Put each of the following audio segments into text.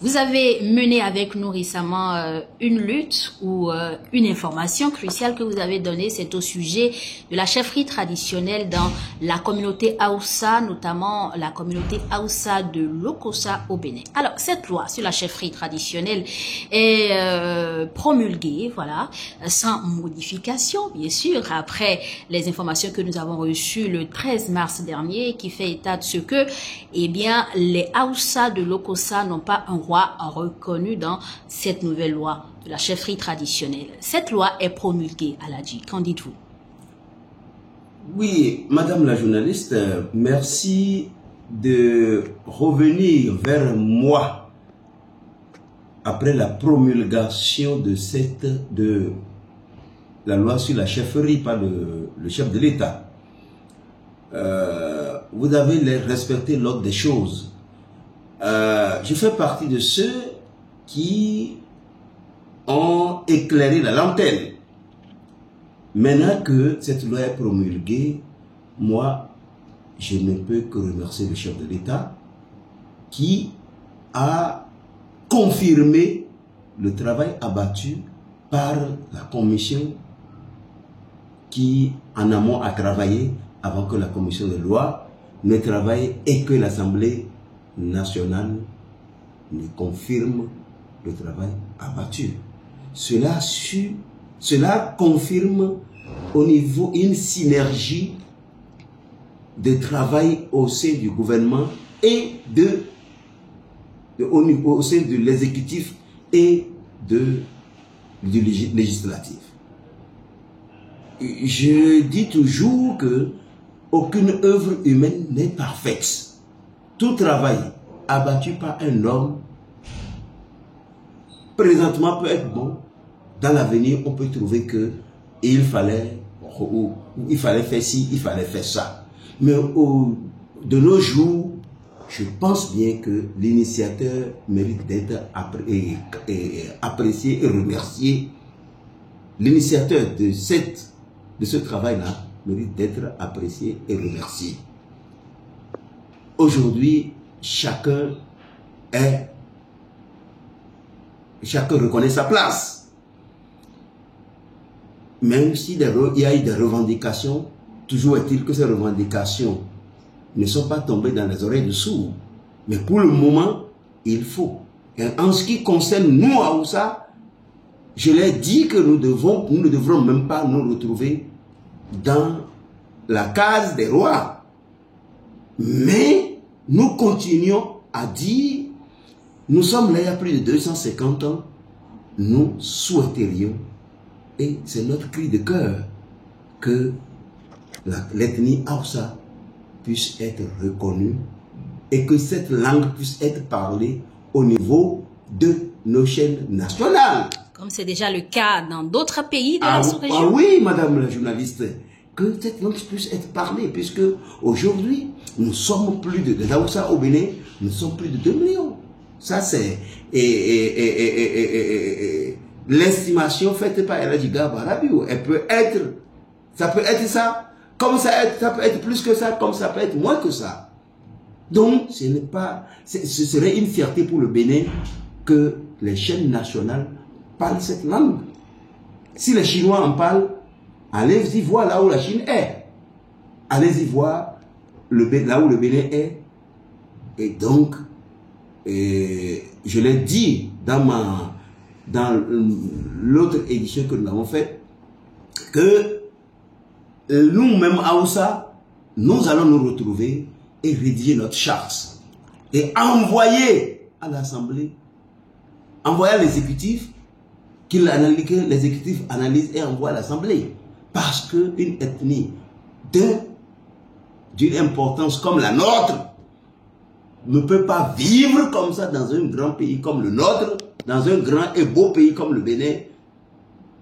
Vous avez mené avec nous récemment une lutte ou une information cruciale que vous avez donnée, c'est au sujet de la chefferie traditionnelle dans la communauté Hausa, notamment la communauté Hausa de Lokossa au Bénin. Alors, cette loi sur la chefferie traditionnelle est promulguée, voilà, sans modification, bien sûr, après les informations que nous avons reçues le 13 mars dernier, qui fait état de ce que, eh bien, les Hausa de Lokossa n'ont pas un roi reconnu dans cette nouvelle loi de la chefferie traditionnelle. Cette loi est promulguée, Aladji. Qu'en dites-vous? Oui, Madame la journaliste, merci de revenir vers moi après la promulgation de la loi sur la chefferie par le chef de l'État. Vous avez respecté l'ordre des choses. Je fais partie de ceux qui ont éclairé la lanterne. Maintenant que cette loi est promulguée, moi, je ne peux que remercier le chef de l'État qui a confirmé le travail abattu par la commission qui, en amont, a travaillé avant que la commission de loi ne travaille et que l'Assemblée nationale ne confirme le travail abattu. Cela confirme au niveau une synergie de travail au sein du gouvernement et au sein de l'exécutif et du législatif. Je dis toujours que aucune œuvre humaine n'est parfaite. Tout travail abattu par un homme, présentement peut être bon. Dans l'avenir, on peut trouver que il fallait faire ci, il fallait faire ça. Mais de nos jours, je pense bien que l'initiateur mérite d'être apprécié et remercié. L'initiateur de ce travail-là mérite d'être apprécié et remercié. Aujourd'hui, chacun reconnaît sa place. Même s'il y a eu des revendications, toujours est-il que ces revendications ne sont pas tombées dans les oreilles de sourds. Mais pour le moment, il faut. Et en ce qui concerne nous, à Hausa, je l'ai dit que nous ne devrons même pas nous retrouver dans la case des rois. Mais nous continuons à dire, nous sommes là il y a plus de 250 ans, nous souhaiterions, et c'est notre cri de cœur, que l'ethnie Hausa puisse être reconnue et que cette langue puisse être parlée au niveau de nos chaînes nationales. Comme c'est déjà le cas dans d'autres pays de la sous-région. Ah oui, madame la journaliste, que cette langue puisse être parlée, puisque aujourd'hui, nous sommes plus de Hausa au Bénin, nous sommes plus de 2 millions. Ça, c'est l'estimation faite par Eladji Barabiou. Elle peut être, ça peut être ça, comme ça peut être plus que ça, comme ça peut être moins que ça. Donc, ce serait une fierté pour le Bénin que les chaînes nationales parlent cette langue. Si les Chinois en parlent, allez-y voir là où la Chine est. Allez-y voir là où le Bénin est. Et donc, je l'ai dit dans l'autre édition que nous avons faite, que nous-mêmes à Hausa, nous allons nous retrouver et rédiger notre charte et envoyer à l'Assemblée, envoyer à l'exécutif, que l'exécutif analyse et envoie à l'Assemblée. Parce qu'une ethnie d'une importance comme la nôtre ne peut pas vivre comme ça dans un grand pays comme le nôtre, dans un grand et beau pays comme le Bénin.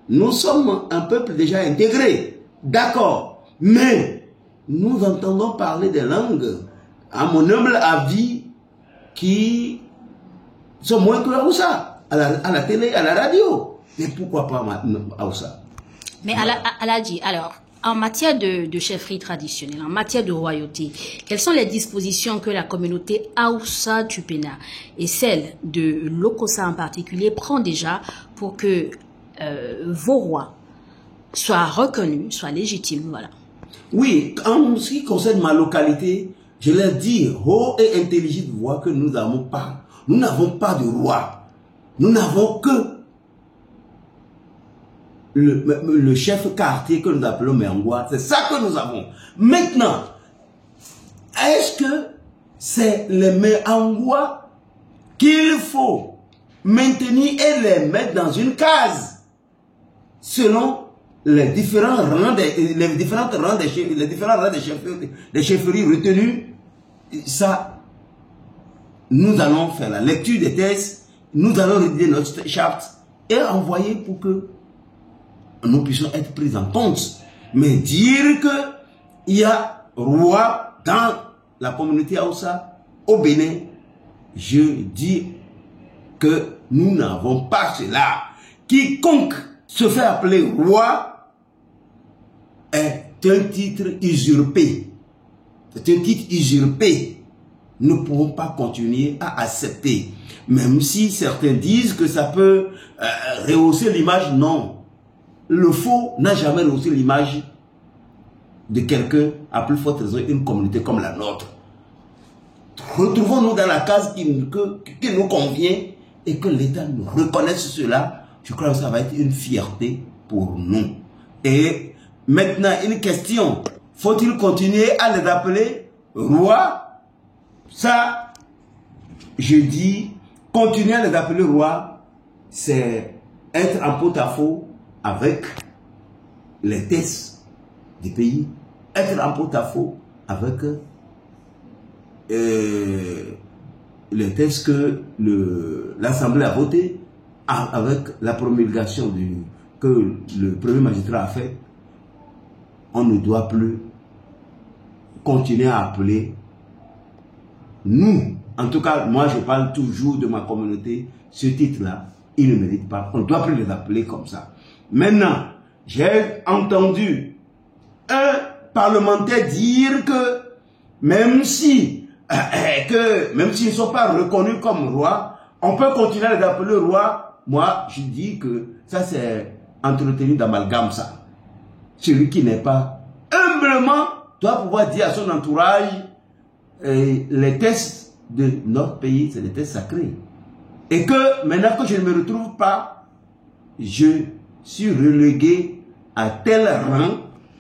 Nous sommes un peuple déjà intégré, d'accord, mais nous entendons parler des langues, à mon humble avis, qui sont moins que la Hausa, à la télé, à la radio. Et pourquoi pas Hausa? Mais Aladji, alors, en matière de chefferie traditionnelle, en matière de royauté, quelles sont les dispositions que la communauté Hausa Tupena et celle de Lokossa en particulier prend déjà pour que vos rois soient reconnus, soient légitimes, voilà. Oui, en ce qui concerne ma localité, je leur dis, haut et intelligible voix que nous n'avons pas. Nous n'avons pas de roi. Nous n'avons que le chef quartier que nous appelons Mengoua. C'est ça que nous avons. Maintenant, est-ce que c'est les Mengoua qu'il faut maintenir et les mettre dans une case selon les différents rangs des chefferies retenues? Ça, nous allons faire la lecture des textes, nous allons rédiger notre charte et envoyer pour que nous puissions être pris en compte. Mais dire qu'il y a roi dans la communauté Hausa au Bénin, je dis que nous n'avons pas cela. Quiconque se fait appeler roi est un titre usurpé. C'est un titre usurpé. Nous ne pouvons pas continuer à accepter. Même si certains disent que ça peut rehausser l'image, non. Le faux n'a jamais rehaussé l'image de quelqu'un, à plus forte raison, une communauté comme la nôtre. Retrouvons-nous dans la case qui nous convient et que l'État nous reconnaisse cela. Je crois que ça va être une fierté pour nous. Et maintenant, une question. Faut-il continuer à les appeler rois? Ça, je dis, continuer à les appeler rois, c'est être en porte-à-faux avec les tests du pays, être en porte-à-faux avec les tests que l'Assemblée a voté, avec la promulgation que le premier magistrat a fait. On ne doit plus continuer à appeler nous. En tout cas, moi je parle toujours de ma communauté. Ce titre-là, il ne mérite pas. On ne doit plus les appeler comme ça. Maintenant, j'ai entendu un parlementaire dire que même s'ils ne sont pas reconnus comme rois, on peut continuer à les appeler rois. Moi, je dis que ça c'est entretenu d'amalgame ça. Celui qui n'est pas humblement doit pouvoir dire à son entourage les tests de notre pays, c'est des tests sacrés. Et que maintenant que je ne me retrouve pas, je suis relégué à tel rang.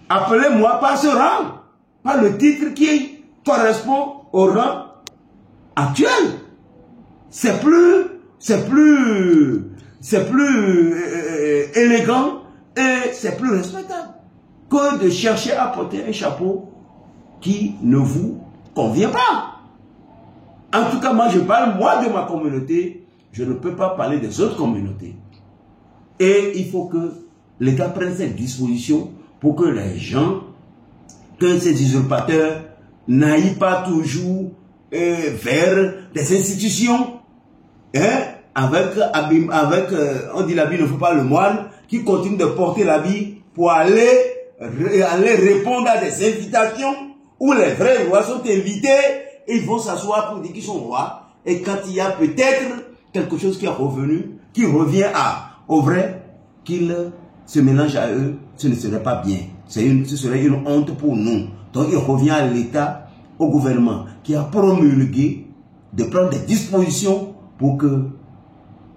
Appelez-moi par ce rang, par le titre qui correspond au rang actuel. C'est plus élégant et c'est plus respectable que de chercher à porter un chapeau qui ne vous convient pas. En tout cas, moi je parle moi de ma communauté, je ne peux pas parler des autres communautés. Et il faut que l'État prenne cette disposition pour que les gens, que ces usurpateurs n'aillent pas toujours vers des institutions, avec on dit l'habit ne faut pas le moine, qui continue de porter l'habit pour aller répondre à des invitations où les vrais rois sont invités, et ils vont s'asseoir pour dire qu'ils sont rois, et quand il y a peut-être quelque chose qui est revenu, qui revient au vrai, qu'ils se mélangent à eux, ce ne serait pas bien. Ce serait une honte pour nous. Donc il revient à l'État, au gouvernement, qui a promulgué de prendre des dispositions pour que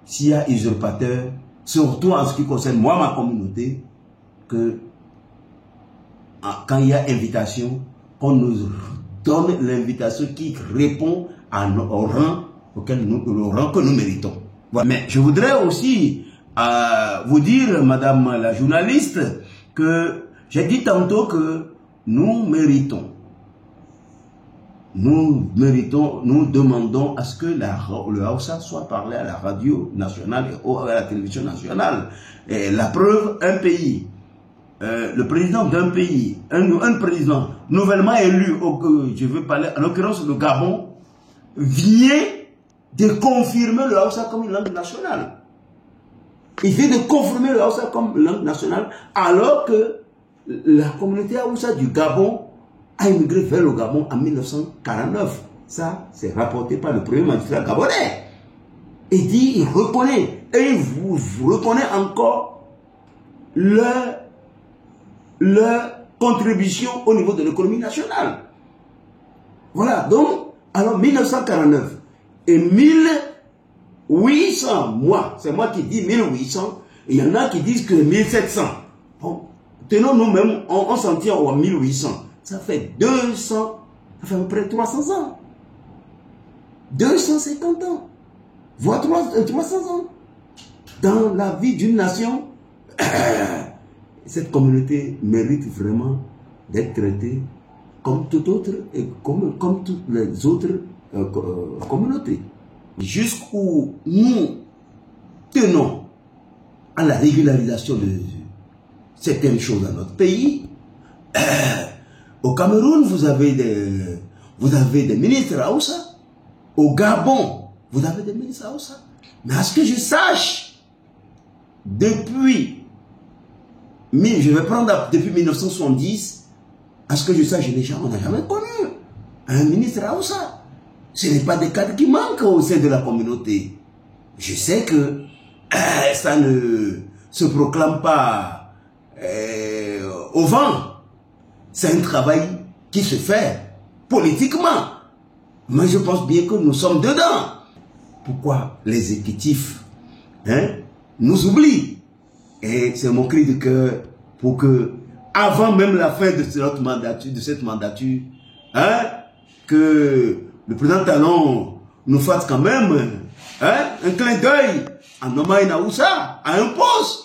s'il y a usurpateur, surtout en ce qui concerne moi, ma communauté, que quand il y a invitation, qu'on nous donne l'invitation qui répond au rang que nous méritons. Voilà. Mais je voudrais aussi vous dire, madame la journaliste, que j'ai dit tantôt que nous demandons à ce que le Hausa soit parlé à la radio nationale et à la télévision nationale. Et la preuve, un pays, le président d'un pays, un président nouvellement élu, je veux parler, en l'occurrence le Gabon, vient de confirmer le Hausa comme une langue nationale. Il vient de confirmer le Hausa comme langue nationale, alors que la communauté Haoussa du Gabon a immigré vers le Gabon en 1949. Ça, c'est rapporté par le premier magistrat gabonais. Et dit, il reconnaît, et il vous reconnaît encore leur contribution au niveau de l'économie nationale. Voilà, donc, alors 1949 et 1800, moi, c'est moi qui dis 1800, et il y en a qui disent que 1700. Bon, tenons nous-mêmes, on s'en tient à 1800. Ça fait 200, ça fait à peu près 300 ans. 250 ans, voire 300 ans. Dans la vie d'une nation, cette communauté mérite vraiment d'être traitée comme toute autre et comme toutes les autres communautés. Jusqu'où nous tenons à la régularisation de certaines choses dans notre pays. Au Cameroun, vous avez des ministres Haoussa. Au Gabon, vous avez des ministres Haoussa. Mais à ce que je sache, depuis 1970, à ce que je sache, on n'a jamais connu un ministre Haoussa. Ce n'est pas des cadres qui manquent au sein de la communauté. Je sais que ça ne se proclame pas au vent. C'est un travail qui se fait politiquement. Mais je pense bien que nous sommes dedans. Pourquoi les exécutifs nous oublient? Et c'est mon cri de cœur pour que, avant même la fin de cette mandature, que le président Talon nous fasse quand même un clin d'œil en nommant une Haoussa à un poste.